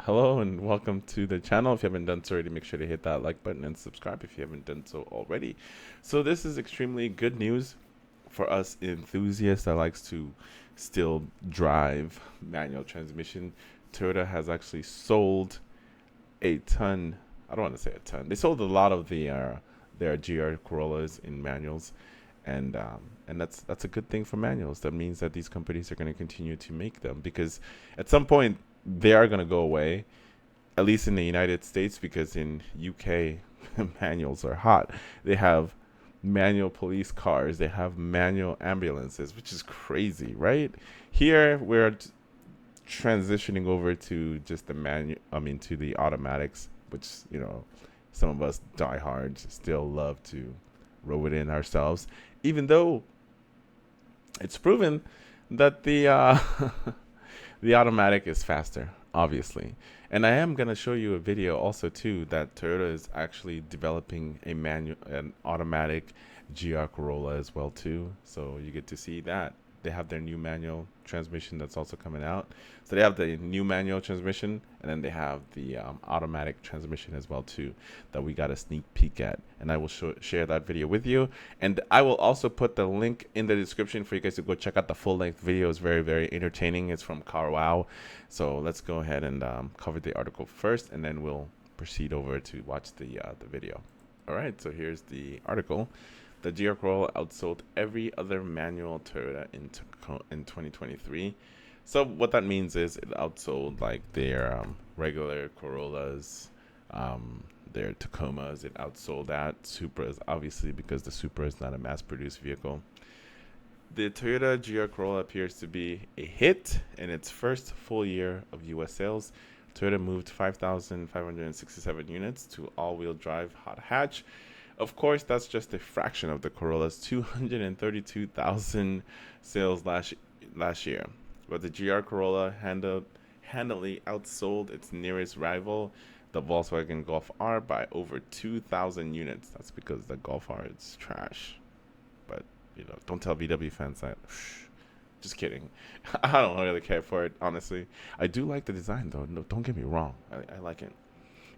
Hello and welcome to the channel. If you haven't done so already, make sure to hit that like button and subscribe if you haven't done so already. So this is extremely good news for us enthusiasts that likes to still drive manual transmission. Toyota has actually sold a ton. I don't want to say a ton. They sold a lot of their GR Corollas in manuals, and that's a good thing for manuals. That means that these companies are going to continue to make them because at some point they are going to go away, at least in the United States, because in UK manuals are hot. They have manual police cars, they have manual ambulances, which is crazy, right? Here we're transitioning over to just the to the automatics, which some of us diehards still love to roll it in ourselves, even though it's proven that the the automatic is faster, obviously. And I am gonna show you a video also too that Toyota is actually developing an automatic GR Corolla as well too. So you get to see that. They have their new manual transmission that's also coming out. So they have the new manual transmission, and then they have the automatic transmission as well too, that we got a sneak peek at. And I will share that video with you. And I will also put the link in the description for you guys to go check out the full length video. It's very, very entertaining. It's from CarWow. So let's go ahead and cover the article first, and then we'll proceed over to watch the video. All right, so here's the article. The GR Corolla outsold every other manual Toyota in 2023. So what that means is it outsold like their regular Corollas, their Tacomas. It outsold that. Supras, obviously, because the Supra is not a mass-produced vehicle. The Toyota GR Corolla appears to be a hit in its first full year of U.S. sales. Toyota moved 5,567 units to all-wheel drive hot hatch. Of course, that's just a fraction of the Corolla's 232,000 sales last year. But the GR Corolla handily outsold its nearest rival, the Volkswagen Golf R, by over 2,000 units. That's because the Golf R is trash. But don't tell VW fans that. Just kidding. I don't really care for it, honestly. I do like the design, though. No, don't get me wrong. I like it.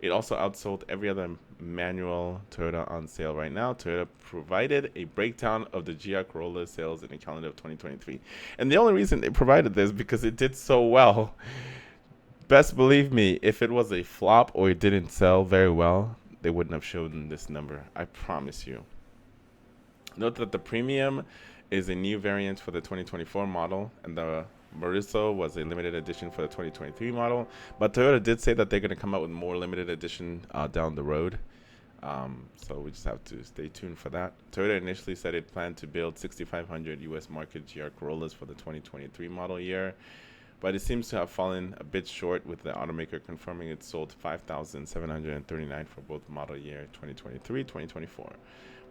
It also outsold every other manual Toyota on sale right now. Toyota provided a breakdown of the GR Corolla sales in the calendar of 2023. And the only reason they provided this is because it did so well. Best believe me, if it was a flop or it didn't sell very well, they wouldn't have shown this number. I promise you. Note that the Premium is a new variant for the 2024 model, and the Mariso was a limited edition for the 2023 model. But Toyota did say that they're going to come out with more limited edition down the road. So we just have to stay tuned for that. Toyota initially said it planned to build 6,500 U.S. market GR Corollas for the 2023 model year, but it seems to have fallen a bit short, with the automaker confirming it sold 5,739 for both model year 2023-2024.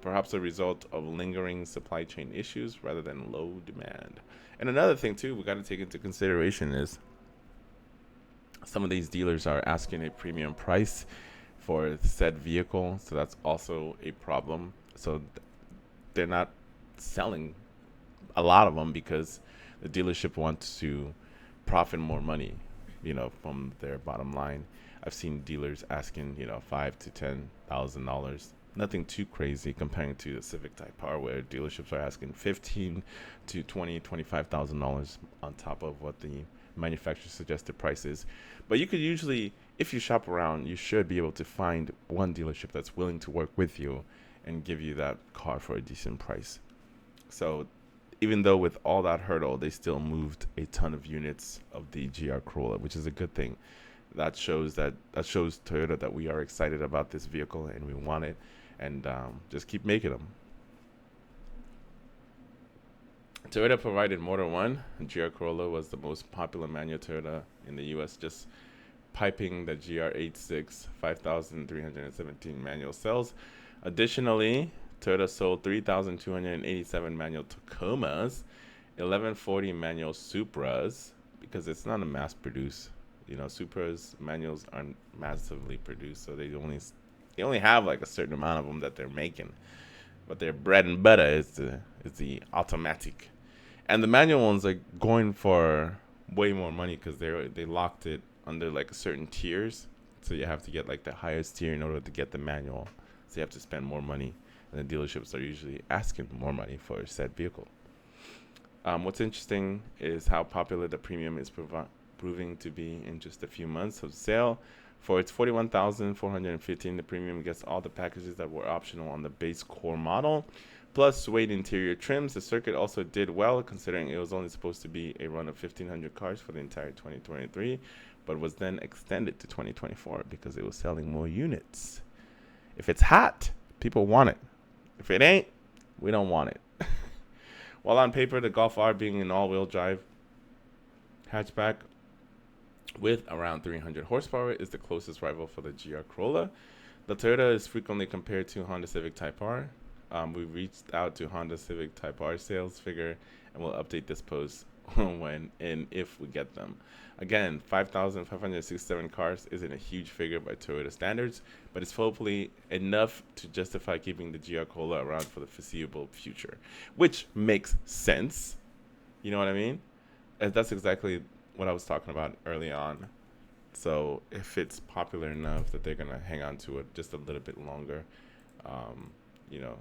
Perhaps a result of lingering supply chain issues rather than low demand. And another thing too we got to take into consideration is some of these dealers are asking a premium price for said vehicle, so that's also a problem. So they're not selling a lot of them because the dealership wants to profit more money, from their bottom line. I've seen dealers asking, $5,000 to $10,000. Nothing too crazy comparing to the Civic Type R, where dealerships are asking $15,000 to $25,000 on top of what the manufacturer suggested price is. But you could usually, if you shop around, you should be able to find one dealership that's willing to work with you and give you that car for a decent price. So even though with all that hurdle, they still moved a ton of units of the GR Corolla, which is a good thing. That shows Toyota that we are excited about this vehicle and we want it, and just keep making them. Toyota provided Motor One. GR Corolla was the most popular manual Toyota in the U.S., just piping the GR86 5,317 manual sales. Additionally, Toyota sold 3,287 manual Tacomas, 1,140 manual Supras, because it's not a mass-produced. Supras manuals aren't massively produced, so they only have like a certain amount of them that they're making. But their bread and butter is the automatic, and the manual ones are going for way more money because they locked it under like certain tiers. So you have to get like the highest tier in order to get the manual. So you have to spend more money, and the dealerships are usually asking more money for said vehicle. What's interesting is how popular the premium is proving to be in just a few months of sale. For its $41,415, the premium gets all the packages that were optional on the base core model, plus suede interior trims. The circuit also did well, considering it was only supposed to be a run of 1,500 cars for the entire 2023, but was then extended to 2024 because it was selling more units. If it's hot, people want it. If it ain't, we don't want it. While on paper, the Golf R, being an all-wheel drive hatchback with around 300 horsepower, is the closest rival for the GR Corolla. The Toyota is frequently compared to Honda Civic Type R. We reached out to Honda Civic Type R sales figure, and we'll update this post when and if we get them. Again, 5,567 cars isn't a huge figure by Toyota standards, but it's hopefully enough to justify keeping the GR Corolla around for the foreseeable future, which makes sense. You know what I mean? And that's exactly what I was talking about early on. So if it's popular enough that they're gonna hang on to it just a little bit longer, you know,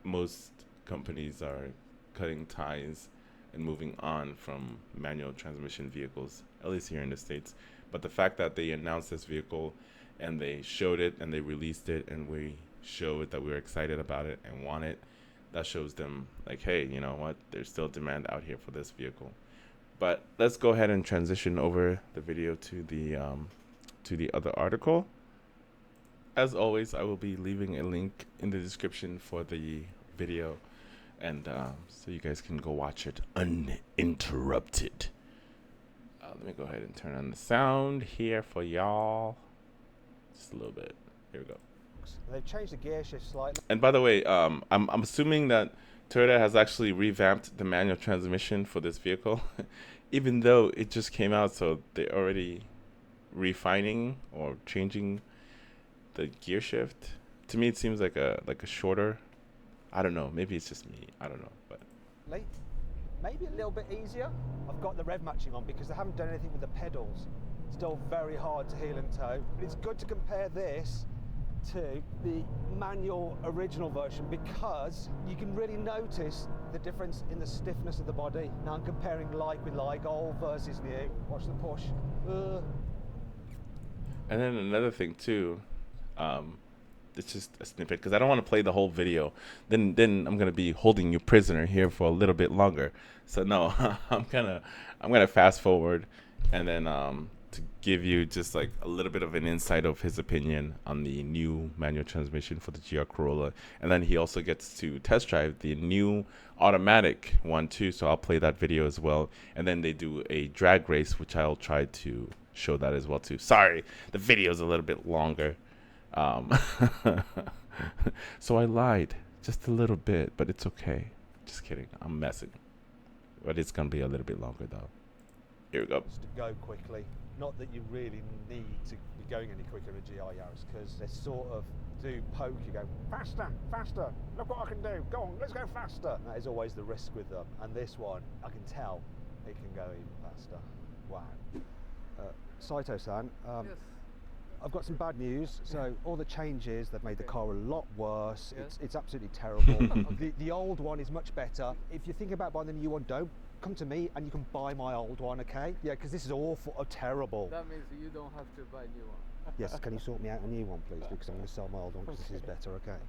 most companies are cutting ties and moving on from manual transmission vehicles, at least here in the States. But the fact that they announced this vehicle and they showed it and they released it and we showed that we were excited about it and want it, that shows them like, hey, you know what, there's still demand out here for this vehicle. But let's go ahead and transition over the video to the other article. As always, I will be leaving a link in the description for the video, and so you guys can go watch it uninterrupted. Let me go ahead and turn on the sound here for y'all. Just a little bit. Here we go. They've changed the gear shift slightly. And by the way, I'm assuming that Toyota has actually revamped the manual transmission for this vehicle, even though it just came out, so they're already refining or changing the gear shift. To me, it seems like a shorter. I don't know. Maybe it's just me. I don't know, but Maybe a little bit easier. I've got the rev matching on because they haven't done anything with the pedals. Still very hard to heel and toe. But it's good to compare this to the manual original version because you can really notice the difference in the stiffness of the body. Now I'm comparing like with like, old versus new. Watch the push. And then another thing too, it's just a snippet because I don't want to play the whole video. Then I'm gonna be holding you prisoner here for a little bit longer. So no, I'm gonna fast forward and then to give you just like a little bit of an insight of his opinion on the new manual transmission for the GR Corolla. And then he also gets to test drive the new automatic one too. So I'll play that video as well. And then they do a drag race, which I'll try to show that as well too. Sorry, the video is a little bit longer. So I lied just a little bit, but it's okay. Just kidding. I'm messing. But it's going to be a little bit longer though. Here we go. Just to go quickly. Not that you really need to be going any quicker in a GR Yaris because they sort of do poke you, go faster, faster, look what I can do, go on, let's go faster. That is always the risk with them. And this one, I can tell it can go even faster. Wow. Saito-san, Yes. I've got some bad news. So all the changes, they've made the Okay. car a lot worse. Yes. It's absolutely terrible. The old one is much better. If you think about buying the new one, don't come to me and you can buy my old one, okay? Yeah, because this is awful, terrible. That means you don't have to buy a new one. Yes, can you sort me out a new one, please? Because I'm going to sell my old one because this is better, okay?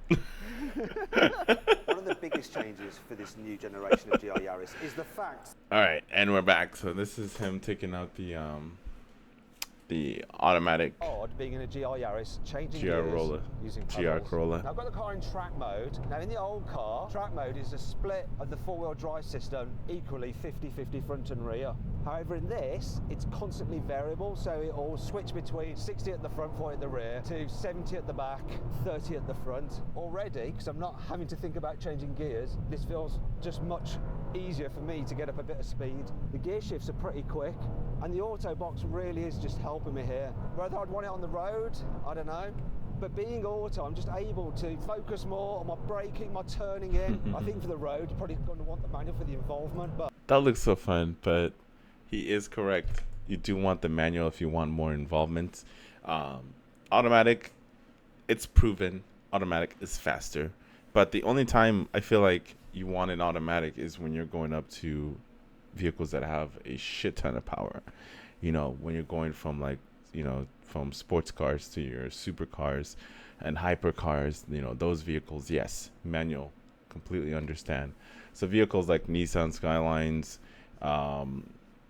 One of the biggest changes for this new generation of GR Yaris is the fact. All right, and we're back. So this is him taking out the automatic Odd being in a GR Yaris, changing GR gears Corolla. using GR pedals. Corolla. Now I've got the car in track mode. Now in the old car, track mode is a split of the four-wheel drive system, equally 50-50 front and rear. However, in this, it's constantly variable, so it will switch between 60 at the front, 40 at the rear, to 70 at the back, 30 at the front. Already, because I'm not having to think about changing gears, this feels just much easier for me to get up a bit of speed. The gear shifts are pretty quick, and the auto box really is just helping me here. Whether I'd want it on the road, I don't know. But being auto, I'm just able to focus more on my braking, my turning in. I think for the road, you're probably going to want the manual for the involvement. But That looks so fun, but he is correct. you do want the manual if you want more involvement. Automatic, it's proven automatic is faster, but the only time I feel like you want an automatic is when you're going up to vehicles that have a shit ton of power. You know, when you're going from like, you know, from sports cars to your supercars and hypercars, you know, those vehicles, yes, manual, completely understand. So vehicles like Nissan Skylines,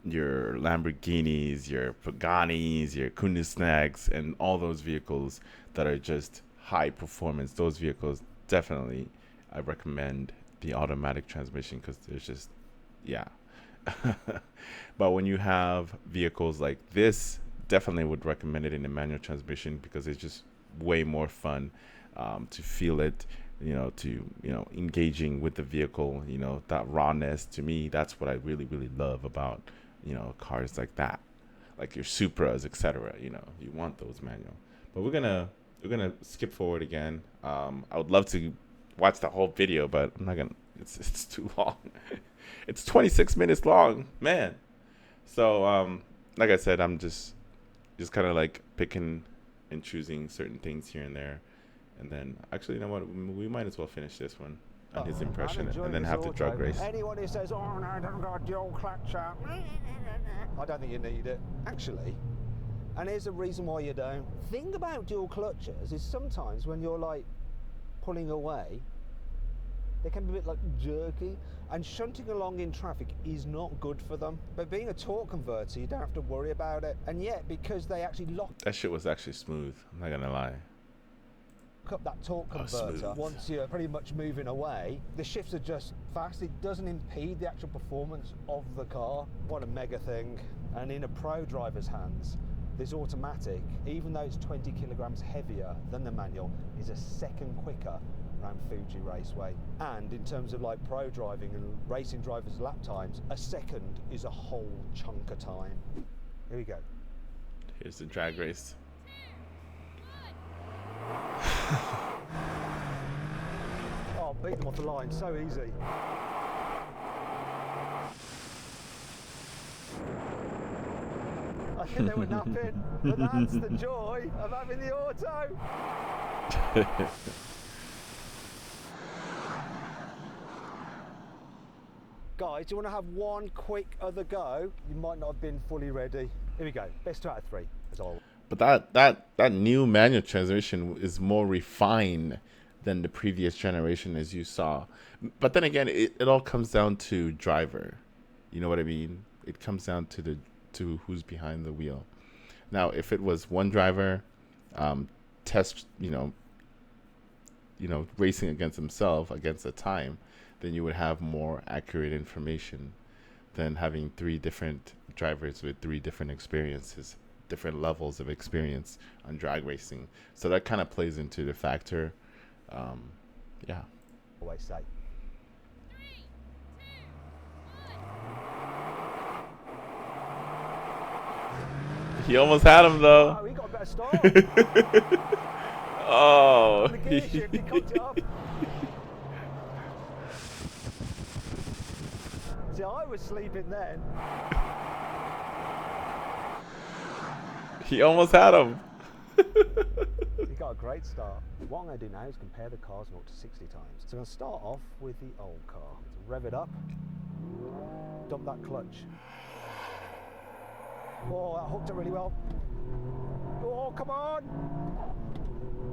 your Lamborghinis, your Paganis, your Koenigseggs, and all those vehicles that are just high performance, those vehicles definitely I recommend the automatic transmission because there's just, yeah. But when you have vehicles like this, definitely would recommend it in a manual transmission because it's just way more fun to feel it, you know, to, you know, engaging with the vehicle, you know, that rawness. To me, that's what I really, really love about, you know, cars like that, like your Supras, etc. You know, you want those manual. But we're gonna skip forward again. I would love to watch the whole video, but I'm not gonna. It's too long. It's 26 minutes long, man. So like I said, I'm just kind of like picking and choosing certain things here and there, and then actually, you know what? We might as well finish this one on his impression, and then have the drug race. Anyone who says, "Oh no, I don't got dual clutch out," I don't think you need it, actually. And here's a reason why you don't. Thing about dual clutches is sometimes when you're like pulling away, they can be a bit like jerky, and shunting along in traffic is not good for them. But being a torque converter, you don't have to worry about it. And yet, because they actually lock That shit was actually smooth. I'm not gonna lie. up that torque converter once you're pretty much moving away, the shifts are just fast. It doesn't impede the actual performance of the car. What a mega thing. And in a pro driver's hands, this automatic, even though it's 20 kilograms heavier than the manual, is a second quicker around Fuji Raceway. And in terms of like pro driving and racing drivers' lap times, a second is a whole chunk of time. Here we go. Here's the drag race. Oh, beat them off the line, so easy. I think they were napping, but that's the joy of having the auto. Guys, do you want to have one quick other go? You might not have been fully ready. Here we go, best 2 out of 3, as always. But that new manual transmission is more refined than the previous generation, as you saw. But then again, it all comes down to driver. You know what I mean? It comes down to who's behind the wheel. Now, if it was one driver, test, racing against himself against a time, then you would have more accurate information than having 3 different drivers with 3 different experiences, different levels of experience on drag racing. So that kind of plays into the factor. Yeah. Always say. 3, 2, 1. He almost had him though. Oh, he got a better start. Oh. The gear shift, he cocked it up. See, I was sleeping then. He almost had him. He got a great start. What I'm going to do now is compare the cars 0 to 60 times. So I'm going to start off with the old car. So rev it up, dump that clutch. Oh, that hooked it really well. Oh, come on!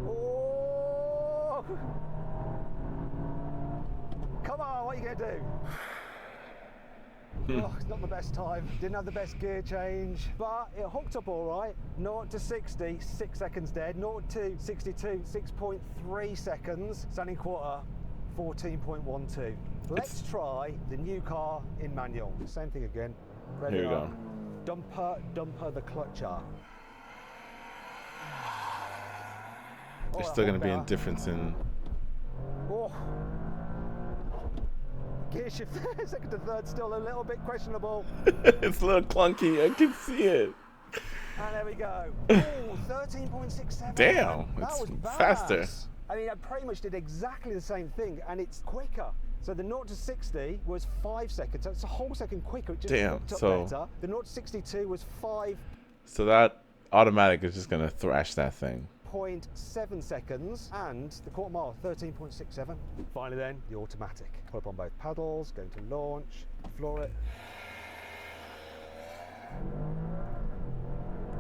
Oh! Come on, what are you going to do? Oh, it's not the best time. Didn't have the best gear change, but it hooked up all right. 0 to 60, 6 seconds dead. 0 to 62, 6.3 seconds. Standing quarter, 14.12. Let's try the new car in manual. Same thing again. Ready Here we go. Dumper the clutch up. There's still going to be a difference in... Oh. Gear shift second to third still a little bit questionable. It's a little clunky. I can see it. And there we go. Oh, 13.67. Damn, that it's was badass. faster. I mean, I pretty much did exactly the same thing, and it's quicker. So the 0 to 60 was 5 seconds. So it's a whole second quicker. It just Damn, hooked up so- better. The 0 to 62 was 5. So that automatic is just gonna thrash that thing. 0.7 seconds, and the quarter mile 13.67. Finally then, the automatic. Pull up on both paddles, going to launch, floor it.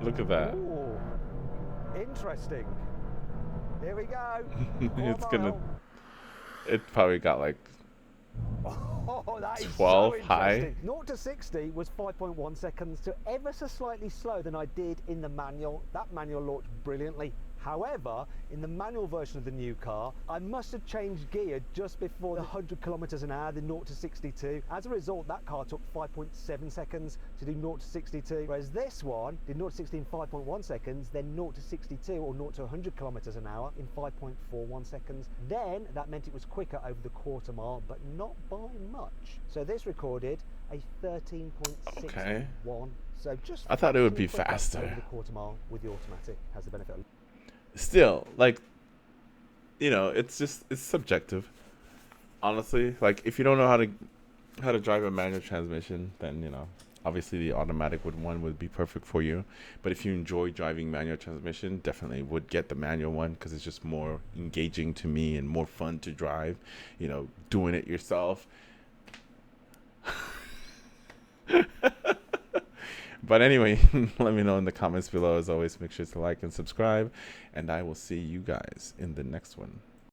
Look at that. Ooh, interesting. Here we go. It's Quarter gonna. mile. It probably got like Oh, that is 12 so high. interesting. 0 to 60 was 5.1 seconds, so ever so slightly slower than I did in the manual. That manual launched brilliantly. However, in the manual version of the new car, I must have changed gear just before the 100 kilometers an hour, the 0 to 62. As a result, that car took 5.7 seconds to do 0 to 62, whereas this one did 0 to 60 in 5.1 seconds, then 0 to 62 or 0 to 100 kilometers an hour in 5.41 seconds. Then that meant it was quicker over the quarter mile, but not by much. So this recorded a 13.61. Okay. So just I thought it would be quicker faster. over the quarter mile with the automatic. Has the benefit of Still, like, you know, it's subjective. Honestly, like if you don't know how to drive a manual transmission, then you know, obviously the automatic would be perfect for you. But if you enjoy driving manual transmission, definitely would get the manual one because it's just more engaging to me and more fun to drive. You know, doing it yourself. But anyway, let me know in the comments below. As always, make sure to like and subscribe, and I will see you guys in the next one.